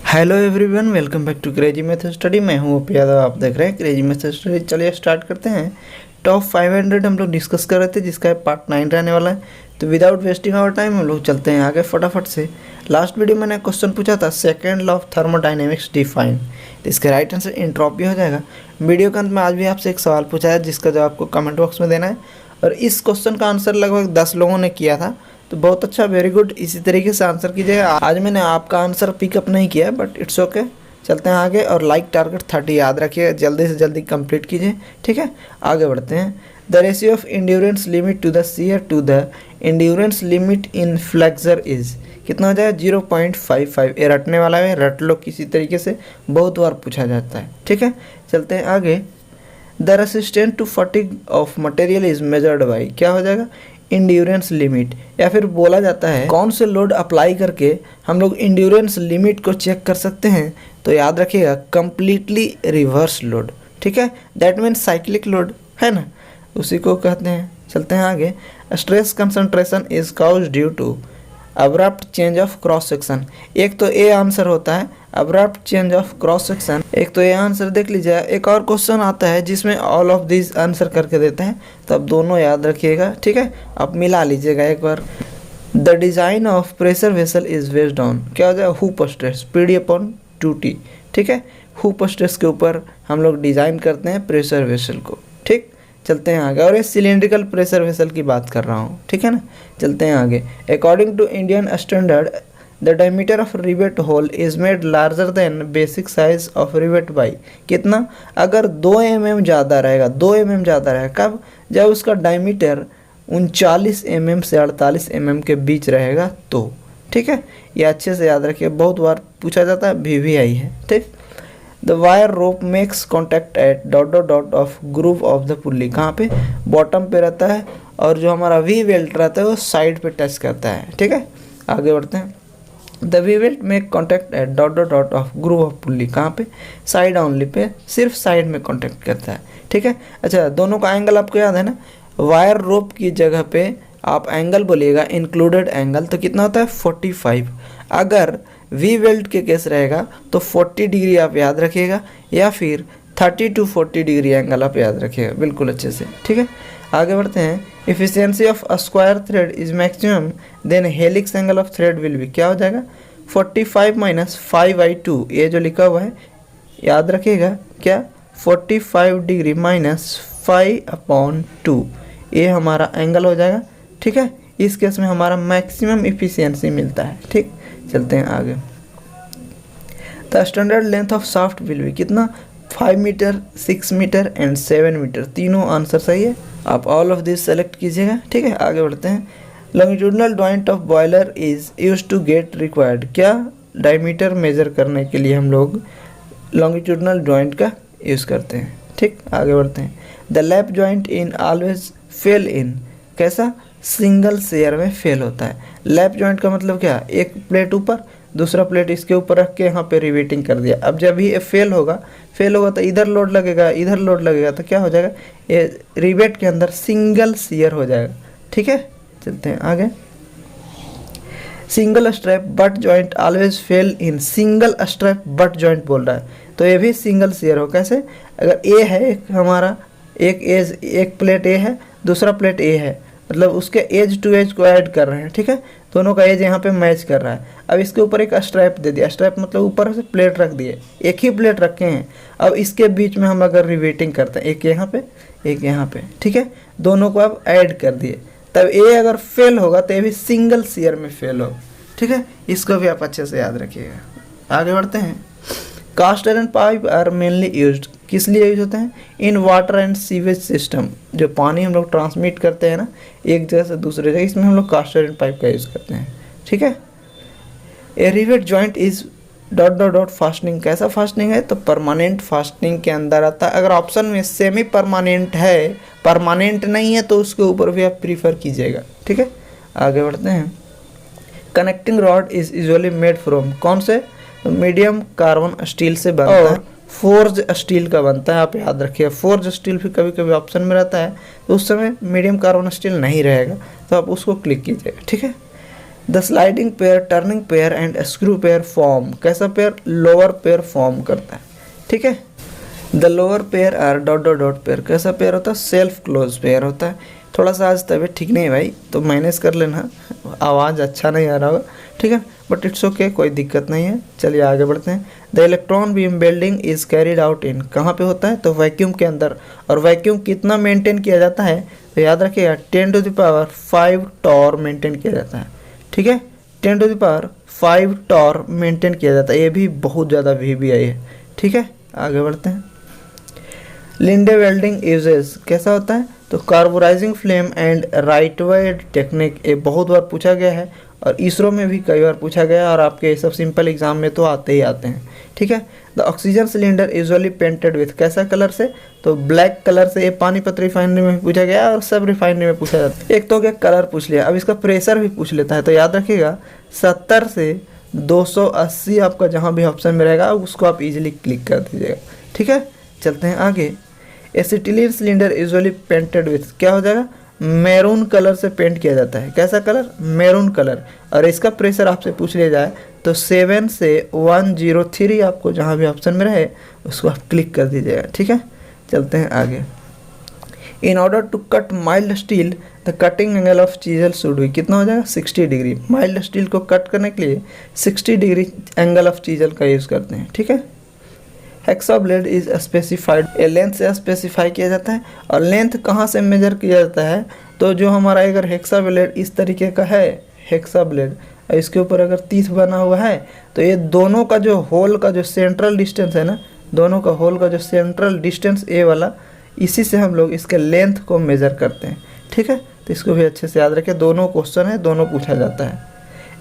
Hello everyone, welcome back to crazy method study. मैं हूँ OP Yadav, आप देख रहे हैं क्रेजी मेथड स्टडी। चलिए स्टार्ट करते हैं। टॉप 500 हम लोग डिस्कस कर रहे थे, जिसका पार्ट 9 रहने वाला है। तो विदाउट वेस्टिंग आवर टाइम हम लोग चलते हैं आगे फटाफट से। लास्ट वीडियो मैंने क्वेश्चन पूछा था, second law of thermodynamics define. तो इसका राइट आंसर एंट्रोपी हो जाएगा। वीडियो के अंत में आज भी आपसे एक सवाल पूछा है, जिसका जवाब आपको कमेंट बॉक्स में देना है। और इस क्वेश्चन का आंसर लगभग 10 लोगों ने किया था, तो बहुत अच्छा, वेरी गुड। इसी तरीके से आंसर कीजिएगा। आज मैंने आपका आंसर पिकअप नहीं किया, बट इट्स ओके। चलते हैं आगे। और लाइक टारगेट 30 याद रखिए, जल्दी से जल्दी कंप्लीट कीजिए, ठीक है। आगे बढ़ते हैं। The ratio of endurance limit to the shear to the endurance limit in flexure is कितना हो जाएगा? 0.55। ये रटने वाला है, रट लो किसी तरीके से, बहुत बार पूछा जाता है, ठीक है। चलते हैं आगे। The resistance to fatigue of material is measured by, क्या हो जाएगा? Endurance limit. या फिर बोला जाता है कौन से लोड अप्लाई करके हम लोग इंड्योरेंस लिमिट को चेक कर सकते हैं? तो याद रखिएगा, कंप्लीटली रिवर्स लोड, ठीक है। दैट मीन्स साइक्लिक लोड, है ना, उसी को कहते हैं। चलते हैं आगे। Stress concentration is caused due to abrupt change of cross section. एक तो ए आंसर होता है abrupt change of cross section, एक तो ये आंसर देख लीजिए। एक और क्वेश्चन आता है जिसमें ऑल ऑफ दिस आंसर करके देते हैं, तो अब दोनों याद रखिएगा, ठीक है। आप मिला लीजिएगा एक बार। The design of pressure vessel is based on, क्या हो जाएगा? हुप स्ट्रेस, PD/2T, ठीक है। हुप स्ट्रेस के ऊपर हम लोग डिज़ाइन करते हैं प्रेशर वेसल को, ठीक। चलते हैं आगे। और ये सिलेंड्रिकल प्रेशर वेसल की बात कर रहा हूँ, ठीक है ना। चलते हैं आगे। According to Indian standard the diameter of rivet hole is made larger than basic size of rivet by कितना? अगर 2 mm ज़्यादा रहेगा, 2 mm ज़्यादा रहेगा कब? जब उसका डायमीटर 39 mm से 48 mm के बीच रहेगा तो, ठीक है। ये अच्छे से याद रखिए, बहुत बार पूछा जाता है, VVI है, ठीक। The wire rope makes contact at dot dot dot of groove of the pulley, कहाँ पे? बॉटम पे रहता है, और जो हमारा वी वेल्ट रहता है वो साइड पे टच करता है, ठीक है। आगे बढ़ते हैं। The V belt make contact at dot dot dot of groove of pulley, कहाँ पे? साइड ओनली पे, सिर्फ साइड में कॉन्टैक्ट करता है, ठीक है। अच्छा, दोनों का एंगल आपको याद है ना। वायर रोप की जगह पे आप एंगल बोलिएगा, इंक्लूडेड एंगल, तो कितना होता है? 45। अगर वी वेल्ट के केस रहेगा तो 40 डिग्री आप याद रखिएगा, या फिर 30 to 40 डिग्री एंगल आप याद रखिएगा, बिल्कुल अच्छे से, ठीक है। आगे बढ़ते हैं। Efficiency of a square thread is maximum then helix angle of thread will be, क्या हो जाएगा? 45 - 5/2। ये जो लिखा हुआ है याद रखिएगा, क्या? 45 डिग्री माइनस 5/2, ये हमारा एंगल हो जाएगा, ठीक है। इस केस में हमारा मैक्सिमम इफिशियंसी मिलता है, ठीक। चलते हैं आगे। The standard length of shaft will be कितना? 5 मीटर, 6 मीटर एंड 7 मीटर, तीनों आंसर सही है। आप ऑल ऑफ दिस सेलेक्ट कीजिएगा, ठीक है। आगे बढ़ते हैं। Longitudinal joint of boiler is use to get required, क्या? डायमीटर मेजर करने के लिए हम लोग लॉन्गिट्यूडनल जॉइंट का यूज़ करते हैं, ठीक। आगे बढ़ते हैं। The lap joint in always fail in, कैसा? सिंगल शेयर में फेल होता है। लैप जॉइंट का मतलब क्या? एक प्लेट ऊपर, दूसरा प्लेट इसके ऊपर रख के यहाँ पे रिवेटिंग कर दिया। अब जब ये फेल होगा तो इधर लोड लगेगा, इधर लोड लगेगा, तो क्या हो जाएगा? ये रिवेट के अंदर सिंगल शेयर हो जाएगा, ठीक है। चलते हैं आगे। Single strap butt joint always fail in, single strap butt joint बोल रहा है, तो ये भी सिंगल शेयर हो। कैसे? अगर ए है एक हमारा, एक प्लेट ए है, दूसरा प्लेट ए है, मतलब उसके एज टू एज को ऐड कर रहे हैं, ठीक है। दोनों का एज यहाँ पे मैच कर रहा है। अब इसके ऊपर एक स्ट्रैप दे दिया, स्ट्रैप मतलब ऊपर से प्लेट रख दिए, एक ही प्लेट रखे हैं। अब इसके बीच में हम अगर रिवेटिंग करते हैं, एक यहाँ पे, एक यहाँ पे, ठीक है, दोनों को अब ऐड कर दिए, तब ए अगर फेल होगा तो ये भी सिंगल शेयर में फेल होगा, ठीक है। इसको भी आप अच्छे से याद रखिएगा। आगे बढ़ते हैं। Cast iron pipe are mainly used, किस लिए यूज होते हैं? In water and sewage system, जो पानी हम लोग ट्रांसमिट करते हैं ना एक जगह से दूसरे जगह, इसमें हम लोग कास्ट आयरन पाइप का यूज़ करते हैं, ठीक है। A rivet joint is dot dot dot fastening, कैसा फास्टनिंग है? तो परमानेंट फास्टनिंग के अंदर आता है। अगर ऑप्शन में सेमी परमानेंट है, परमानेंट नहीं है, तो उसके ऊपर भी आप प्रीफर कीजिएगा, ठीक है। आगे बढ़ते हैं। Connecting rod is usually made from, कौन से? तो मीडियम कार्बन स्टील से बनता है, फोर्ज स्टील का बनता है, आप याद रखिए। फोर्ज स्टील भी कभी कभी ऑप्शन में रहता है, तो उस समय मीडियम कार्बन स्टील नहीं रहेगा, तो आप उसको क्लिक कीजिएगा, ठीक है। The sliding pair, turning pair and screw pair form, कैसा पेयर, लोअर पेयर फॉर्म करता है, ठीक है। The lower pair R dot dot dot pair, कैसा पेयर होता है, सेल्फ क्लोज पेयर होता है। थोड़ा सा आज तबीयत ठीक नहीं है भाई, तो मैनेज कर लेना, आवाज़ अच्छा नहीं आ रहा होगा, ठीक है, बट इट्स ओके, कोई दिक्कत नहीं है। चलिए आगे बढ़ते हैं। The electron beam welding is carried out in, कहाँ पे होता है, तो वैक्यूम के अंदर। और वैक्यूम कितना मेंटेन किया जाता है, तो याद रखिएगा 10⁵ टॉर मेंटेन किया जाता है, ठीक है, 10⁵ टॉर मेंटेन किया जाता है। ये भी बहुत ज़्यादा VBI है, ठीक है। आगे बढ़ते हैं। लिंडे वेल्डिंग यूजेस, कैसा होता है, तो कार्बोराइजिंग फ्लेम एंड राइटवेड टेक्निक, ये बहुत बार पूछा गया है और इसरो में भी कई बार पूछा गया है और आपके सब सिंपल एग्जाम में तो आते ही आते हैं, ठीक है। The oxygen cylinder usually painted with, कैसा कलर से, तो ब्लैक कलर से। ये पानीपत रिफाइनरी में पूछा गया और सब रिफाइनरी में पूछा जाता है। एक तो क्या कलर पूछ लिया, अब इसका प्रेशर भी पूछ लेता है, तो याद रखिएगा 70 से 280 आपका जहाँ भी ऑप्शन में रहेगा उसको आप इजीली क्लिक कर दीजिएगा, ठीक है। चलते हैं आगे। Acetylene cylinder usually painted with, क्या हो जाएगा, मैरून कलर से पेंट किया जाता है, कैसा कलर, मैरून कलर। और इसका प्रेशर आपसे पूछ लिया जाए तो 7 से 103 आपको जहाँ भी ऑप्शन में रहे उसको आप क्लिक कर दीजिएगा, ठीक है। चलते हैं आगे। In order to cut mild steel the cutting angle of chisel should be, कितना हो जाएगा, 60 डिग्री। माइल्ड स्टील को कट करने के लिए 60 डिग्री एंगल ऑफ चीजल का यूज़ करते हैं, ठीक है। हेक्सा ब्लेड इज स्पेसिफाइड, ये लेंथ से स्पेसिफाई किया जाता है। और लेंथ कहाँ से मेजर किया जाता है, तो जो हमारा अगर हेक्सा ब्लेड इस तरीके का है, हेक्सा ब्लेड, इसके ऊपर अगर तीथ बना हुआ है तो ये दोनों का जो होल का जो सेंट्रल डिस्टेंस है ना, दोनों का होल का जो सेंट्रल डिस्टेंस ए वाला, इसी से हम लोग इसके लेंथ को मेज़र करते हैं, ठीक है। तो इसको भी अच्छे से याद रखें, दोनों क्वेश्चन है, दोनों पूछा जाता है।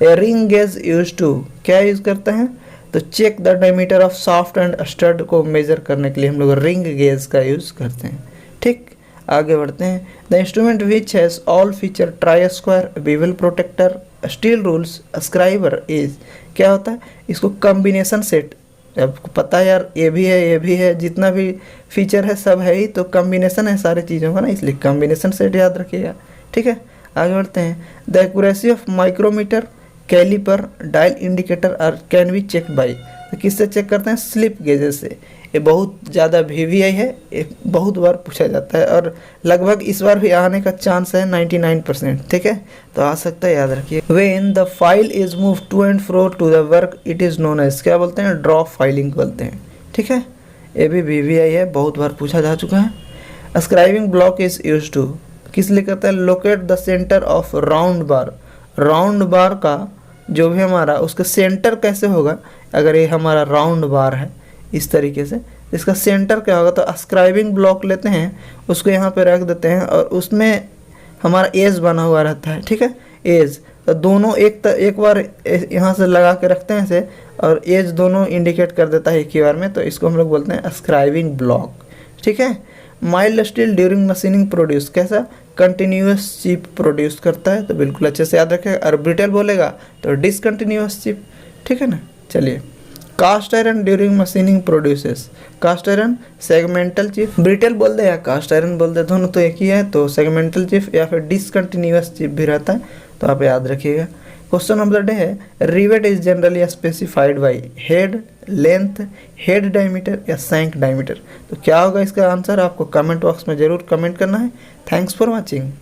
A ring gauge use to, क्या यूज़ करते हैं, तो check the diameter of shaft and stud को मेजर करने के लिए हम लोग रिंग गेज का यूज़ करते हैं, ठीक। आगे बढ़ते हैं। The instrument which has all feature try square bevel protractor steel rules scriber is, क्या होता है, इसको कॉम्बिनेशन सेट, आपको पता है यार ये भी है ये भी है, जितना भी फीचर है सब है ही, तो कॉम्बिनेशन है सारी चीज़ों का ना, इसलिए कॉम्बिनेशन सेट याद रखिएगा, ठीक है। आगे बढ़ते हैं। The accuracy of micrometer, caliper, dial indicator और कैन बी चेक बाई, तो किससे चेक करते हैं, स्लिप गेजेस से। ये बहुत ज़्यादा VBI है, ये बहुत बार पूछा जाता है और लगभग इस बार भी आने का चांस है 99%, ठीक है, तो आ सकता है, याद रखिए। When the file is move to and fro to the work it is known as, क्या बोलते हैं, ड्रॉ फाइलिंग बोलते हैं, ठीक है। ये भी VBI है, बहुत बार पूछा जा चुका है। Scribing block is use to, किस लिए करता है, locate the centre of round bar, round bar का जो भी हमारा उसका सेंटर कैसे होगा, अगर ये हमारा राउंड बार है इस तरीके से, इसका सेंटर क्या होगा, तो स्क्राइबिंग ब्लॉक लेते हैं, उसको यहाँ पे रख देते हैं और उसमें हमारा एज बना हुआ रहता है, ठीक है, एज, तो दोनों एक बार यहाँ से लगा के रखते हैं इसे और एज दोनों इंडिकेट कर देता है एक ही बार में, तो इसको हम लोग बोलते हैं स्क्राइबिंग ब्लॉक, ठीक है। Mild steel during machining produce, कैसा, कंटिन्यूस चिप प्रोड्यूस करता है, तो बिल्कुल अच्छे से याद रखेगा। और ब्रिटल बोलेगा तो डिसकंटिन्यूस चिप, ठीक है ना। चलिए, cast iron during machining produces, cast iron segmental chip, brittle बोल दे या कास्ट आयरन बोल दे, दोनों तो एक ही है, तो सेगमेंटल चिप या फिर डिसकंटिन्यूस चिप भी रहता है, तो आप याद रखिएगा। क्वेश्चन ऑफ द डे है, rivet is generally specified by head, length, head diameter या सैंक डायमीटर, तो क्या होगा इसका आंसर, आपको कमेंट बॉक्स में ज़रूर कमेंट करना है। Thanks for watching.